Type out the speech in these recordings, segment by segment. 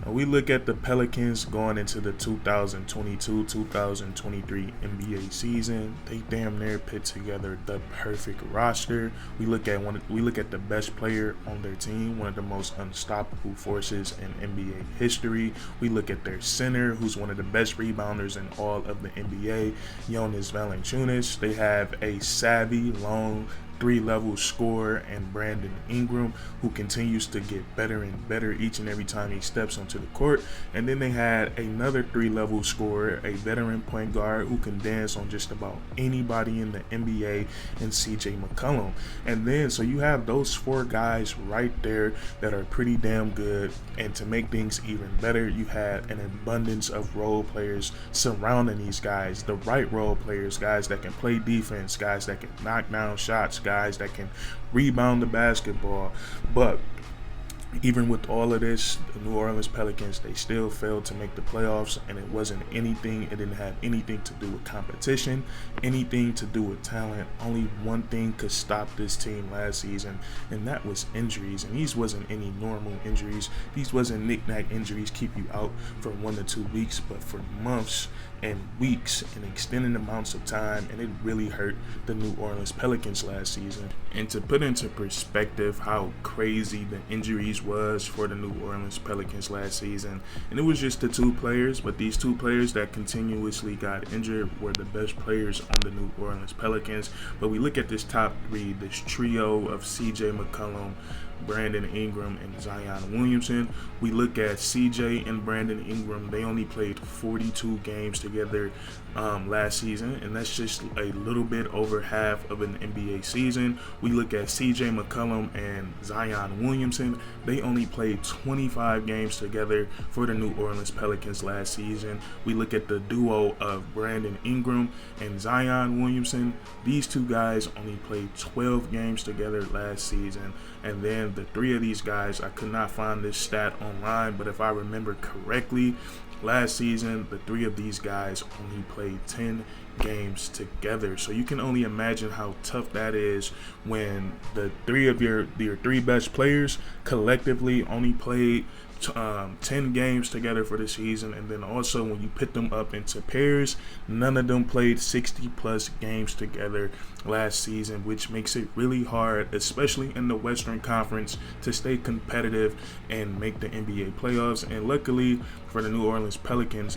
We look at the Pelicans going into the 2022-2023 NBA season. They damn near put together the perfect roster. We look at the best player on their team, one of the most unstoppable forces in NBA history. We look at their center, who's one of the best rebounders in all of the NBA, Jonas Valanciunas. They have a savvy, long, three-level scorer and Brandon Ingram, who continues to get better and better each and every time he steps onto the court. And then they had another three-level scorer, a veteran point guard who can dance on just about anybody in the NBA, and CJ McCollum. And then so you have those four guys right there that are pretty damn good. And to make things even better, you had an abundance of role players surrounding these guys, the right role players, guys that can play defense, guys that can knock down shots, guys that can rebound the basketball. But even with all of this, the New Orleans Pelicans, they still failed to make the playoffs, and it didn't have anything to do with competition, anything to do with talent. Only one thing could stop this team last season, and that was injuries. And these wasn't any normal injuries. These wasn't knick-knack injuries keep you out for 1 to 2 weeks, but for months and weeks and extended amounts of time, and it really hurt the New Orleans Pelicans last season. And to put into perspective how crazy the injuries was for the New Orleans Pelicans last season, and it was just the two players, but these two players that continuously got injured were the best players on the New Orleans Pelicans. But we look at this top three, this trio of CJ McCollum, Brandon Ingram, and Zion Williamson. We look at CJ and Brandon Ingram. They only played 42 games together last season, and that's just a little bit over half of an NBA season. We look at CJ McCollum and Zion Williamson. They only played 25 games together for the New Orleans Pelicans last season. We look at the duo of Brandon Ingram and Zion Williamson. These two guys only played 12 games together last season. And then the three of these guys, I could not find this stat online, but if I remember correctly, last season, the three of these guys only played 10 games together. So you can only imagine how tough that is when the three of your three best players collectively only played 10 games together for the season. And then also when you put them up into pairs, none of them played 60 plus games together last season, which makes it really hard, especially in the Western Conference, to stay competitive and make the NBA playoffs. And luckily for the New Orleans Pelicans,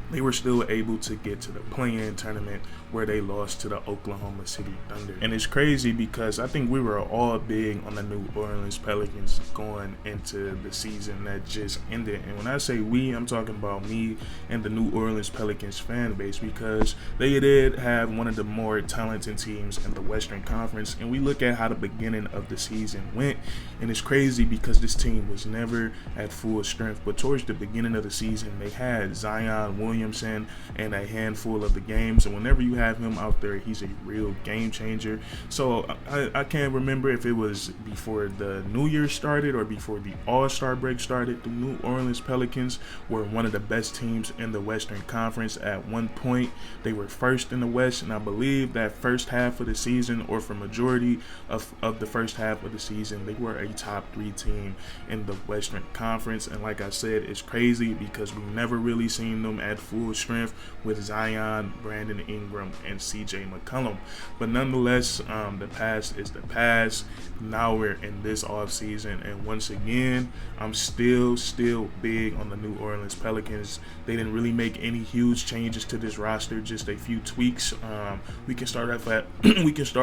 they were still able to get to the play-in tournament where they lost to the Oklahoma City Thunder. And it's crazy because I think we were all big on the New Orleans Pelicans going into the season that just ended. And when I say we, I'm talking about me and the New Orleans Pelicans fan base, because they did have one of the more talented teams in the Western Conference. And we look at how the beginning of the season went, and it's crazy because this team was never at full strength. But towards the beginning of the season, they had Zion Williamson in a handful of the games, and whenever you have him out there, he's a real game changer. So I can't remember if it was before the New Year started or before the All-Star break started. The New Orleans Pelicans were one of the best teams in the Western Conference. At one point, they were first in the West, and I believe that first half of the season, or for majority of the first half of the season, they were a top 3 team in the Western Conference. And like I said, it's crazy because we've never really seen them at full strength with Zion, Brandon Ingram, and CJ McCollum. But nonetheless, the past is the past. Now we're in this offseason, and once again, I'm still big on the New Orleans Pelicans. They didn't really make any huge changes to this roster, just a few tweaks. We can start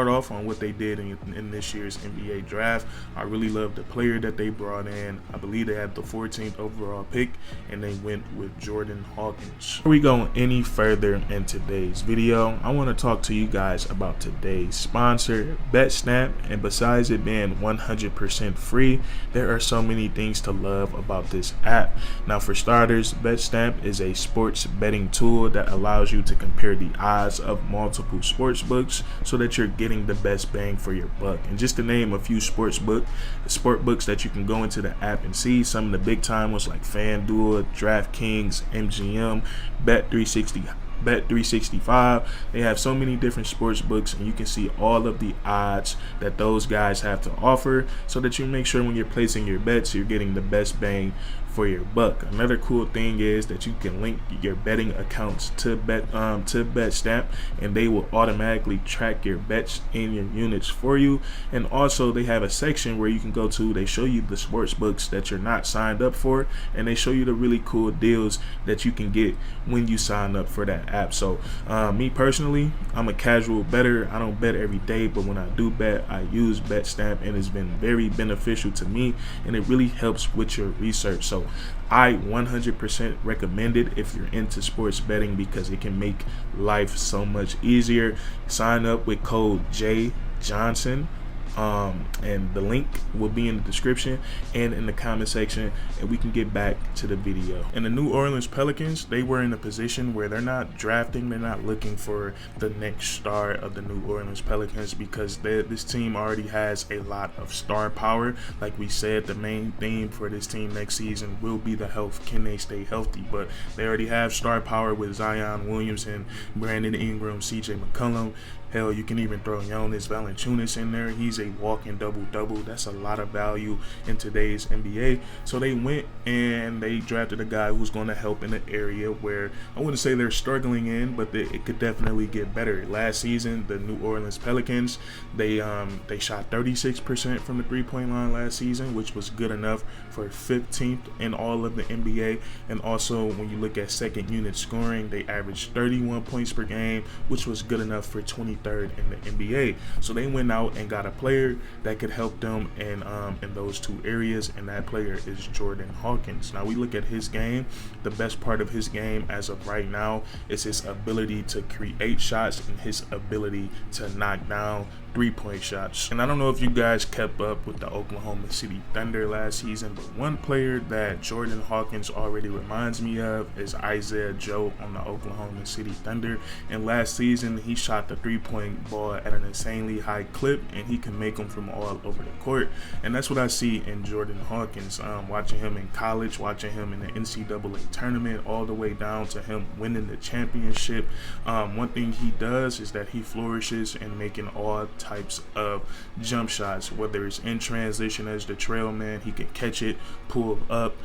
off on what they did in this year's NBA draft. I really love the player that they brought in. I believe they had the 14th overall pick, and they went with Jordan Hawkins. Before we go any further in today's video, I want to talk to you guys about today's sponsor, BetSnap. And besides it being 100% free, there are so many things to love about this app. Now, for starters, BetSnap is a sports betting tool that allows you to compare the odds of multiple sports books so that you're getting the best bang for your buck. And just to name a few sport books that you can go into the app and see, some of the big time ones like FanDuel, DraftKings, MGM, Bet365. They have so many different sports books, and you can see all of the odds that those guys have to offer so that you make sure when you're placing your bets, you're getting the best bang for your buck. Another cool thing is that you can link your betting accounts to BetStamp, and they will automatically track your bets in your units for you. And also they have a section where you can go to. They show you the sports books that you're not signed up for, and they show you the really cool deals that you can get when you sign up for that app. So me personally, I'm a casual bettor. I don't bet every day, but when I do bet, I use BetStamp, and it's been very beneficial to me, and it really helps with your research. So I 100% recommend it if you're into sports betting, because it can make life so much easier. Sign up with code J Johnson, and the link will be in the description and in the comment section, and we can get back to the video. And the New Orleans Pelicans, they were in a position where they're not drafting, they're not looking for the next star of the New Orleans Pelicans, because this team already has a lot of star power. Like we said, the main theme for this team next season will be the health. Can they stay healthy? But they already have star power with Zion Williamson, Brandon Ingram, CJ McCollum. Hell, you can even throw Jonas Valanciunas in there. He's a walking double-double. That's a lot of value in today's NBA. So they went and they drafted a guy who's going to help in an area where I wouldn't say they're struggling in, but it could definitely get better. Last season, the New Orleans Pelicans, they shot 36% from the three-point line last season, which was good enough for 15th in all of the NBA. And also, when you look at second unit scoring, they averaged 31 points per game, which was good enough for 23rd in the NBA. So they went out and got a player that could help them in those two areas, and that player is Jordan Hawkins. Now we look at his game. The best part of his game as of right now is his ability to create shots and his ability to knock down three-point shots. And I don't know if you guys kept up with the Oklahoma City Thunder last season, but one player that Jordan Hawkins already reminds me of is Isaiah Joe on the Oklahoma City Thunder. And last season, he shot the three-point ball at an insanely high clip, and he can make them from all over the court. And that's what I see in Jordan Hawkins. Watching him in college, watching him in the NCAA tournament, all the way down to him winning the championship. One thing he does is that he flourishes in making all types of jump shots, whether it's in transition as the trail man. He can catch it, pull up,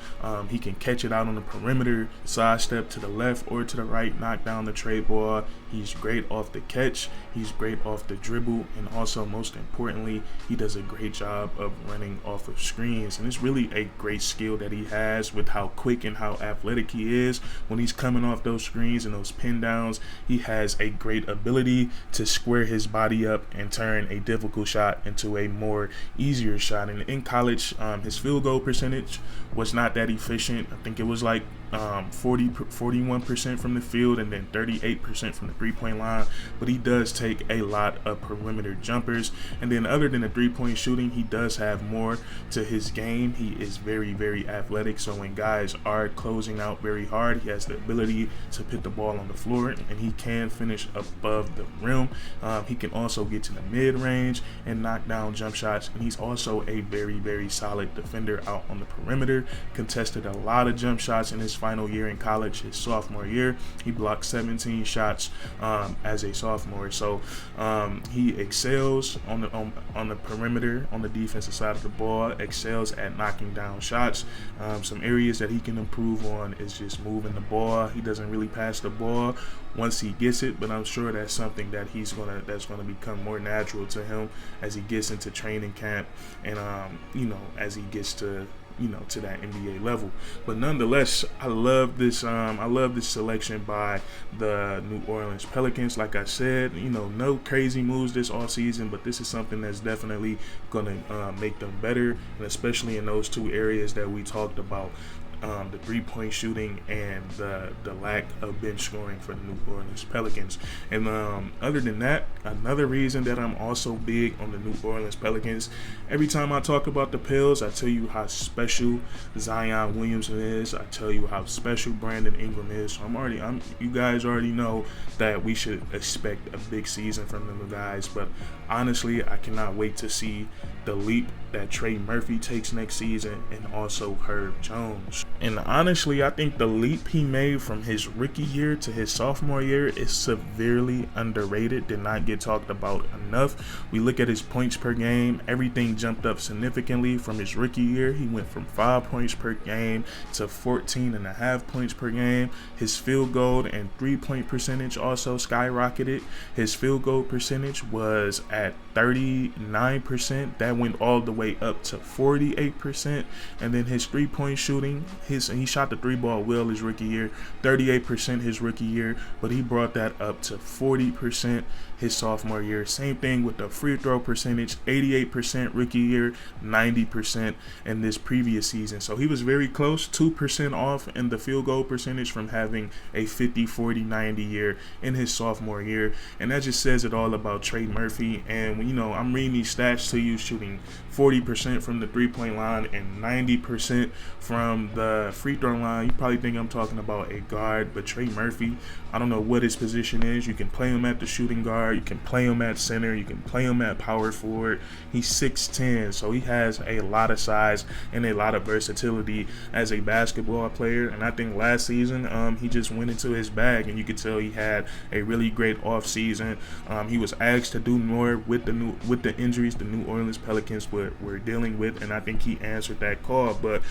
he can catch it out on the perimeter, sidestep to the left or to the right, knock down the trade ball. He's great off the catch, he's great off the dribble, and also most importantly, he does a great job of running off of screens. And it's really a great skill that he has with how quick and how athletic he is. When he's coming off those screens and those pin downs, he has a great ability to square his body up and turn a difficult shot into a more easier shot. And in college, his field goal percentage was not that efficient. I think it was like 41% from the field and then 38% from the three-point line, but he does take a lot of perimeter jumpers. And then other than the three-point shooting, he does have more to his game. He is very, very athletic, so when guys are closing out very hard, he has the ability to put the ball on the floor, and he can finish above the rim. He can also get to the mid-range and knock down jump shots, and he's also a very, very solid defender out on the perimeter. Contested a lot of jump shots in his final year in college. His sophomore year, he blocked 17 shots as a sophomore. So he excels on the perimeter, on the defensive side of the ball, excels at knocking down shots. Some areas that he can improve on is just moving the ball. He doesn't really pass the ball once he gets it, but I'm sure that's something that that's gonna become more natural to him as he gets into training camp and as he gets to to that NBA level. But nonetheless, I love this selection by the New Orleans Pelicans. Like I said, no crazy moves this offseason, but this is something that's definitely gonna make them better, and especially in those two areas that we talked about. The three-point shooting and the lack of bench scoring for the New Orleans Pelicans. And other than that, another reason that I'm also big on the New Orleans Pelicans, every time I talk about the Pels, I tell you how special Zion Williamson is. I tell you how special Brandon Ingram is. So you guys already know that we should expect a big season from them guys. But honestly, I cannot wait to see the leap that Trey Murphy takes next season, and also Herb Jones. And honestly, I think the leap he made from his rookie year to his sophomore year is severely underrated, did not get talked about enough. We look at his points per game, everything jumped up significantly from his rookie year. He went from 5 points per game to 14.5 points per game. His field goal and 3-point percentage also skyrocketed. His field goal percentage was at 39%. That went all the way up to 48%. And then his 3-point shooting, he shot the 3-ball well his rookie year, 38% his rookie year, but he brought that up to 40% his sophomore year. Same thing with the free throw percentage, 88% rookie year, 90% in this previous season. So he was very close, 2% off in the field goal percentage from having a 50, 40, 90 year in his sophomore year. And that just says it all about Trey Murphy. And I'm reading these stats to you, shooting 40% from the 3-point line and 90% from the free throw line. You probably think I'm talking about a guard, but Trey Murphy, I don't know what his position is. You can play him at the shooting guard, you can play him at center, you can play him at power forward. He's 6'10", so he has a lot of size and a lot of versatility as a basketball player. And I think last season he just went into his bag, and you could tell he had a really great off season. He was asked to do more with the injuries the New Orleans Pelicans were dealing with, and I think he answered that call. But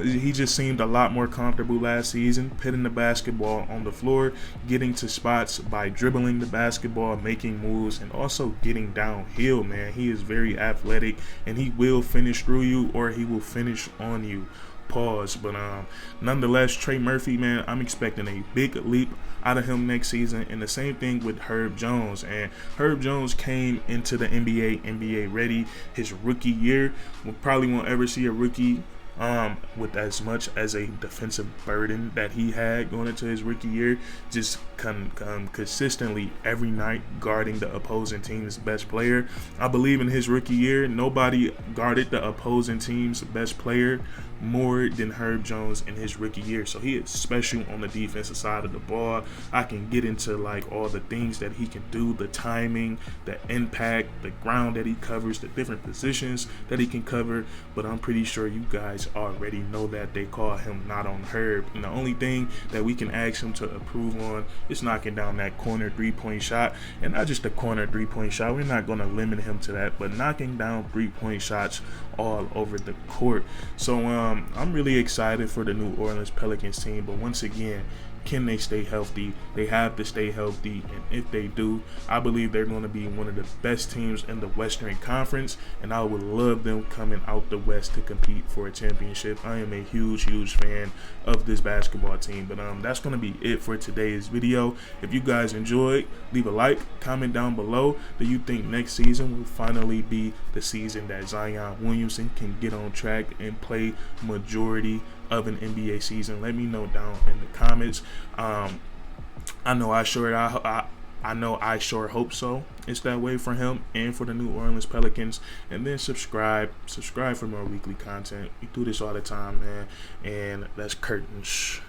he just seemed a lot more comfortable last season, putting the basketball on the floor, getting to spots by dribbling the basketball, making moves, and also getting downhill, man. He is very athletic, and he will finish through you or he will finish on you. Pause. But nonetheless, Trey Murphy, man, I'm expecting a big leap out of him next season. And the same thing with Herb Jones. And Herb Jones came into the NBA ready his rookie year. We probably won't ever see a rookie with as much as a defensive burden that he had going into his rookie year, just consistently every night guarding the opposing team's best player. I believe in his rookie year, nobody guarded the opposing team's best player more than Herb Jones in his rookie year. So he is special on the defensive side of the ball. I can get into like all the things that he can do, the timing, the impact, the ground that he covers, the different positions that he can cover. But I'm pretty sure you guys already know that they call him not on Herb. And the only thing that we can ask him to improve on is knocking down that corner 3-point shot. And not just the corner 3-point shot. We're not going to limit him to that, but knocking down 3-point shots all over the court. So I'm really excited for the New Orleans Pelicans team, but once again, can they stay healthy? They have to stay healthy, and if they do, I believe they're going to be one of the best teams in the Western Conference, and I would love them coming out the West to compete for a championship. I am a huge fan of this basketball team. But that's going to be it for today's video. If you guys enjoyed, leave a like, comment down below. Do you think next season will finally be the season that Zion Williamson can get on track and play majority of an NBA season? Let me know down in the comments. I know I sure hope so. It's that way for him and for the New Orleans Pelicans. And then subscribe for more weekly content. We do this all the time, man. And that's curtains.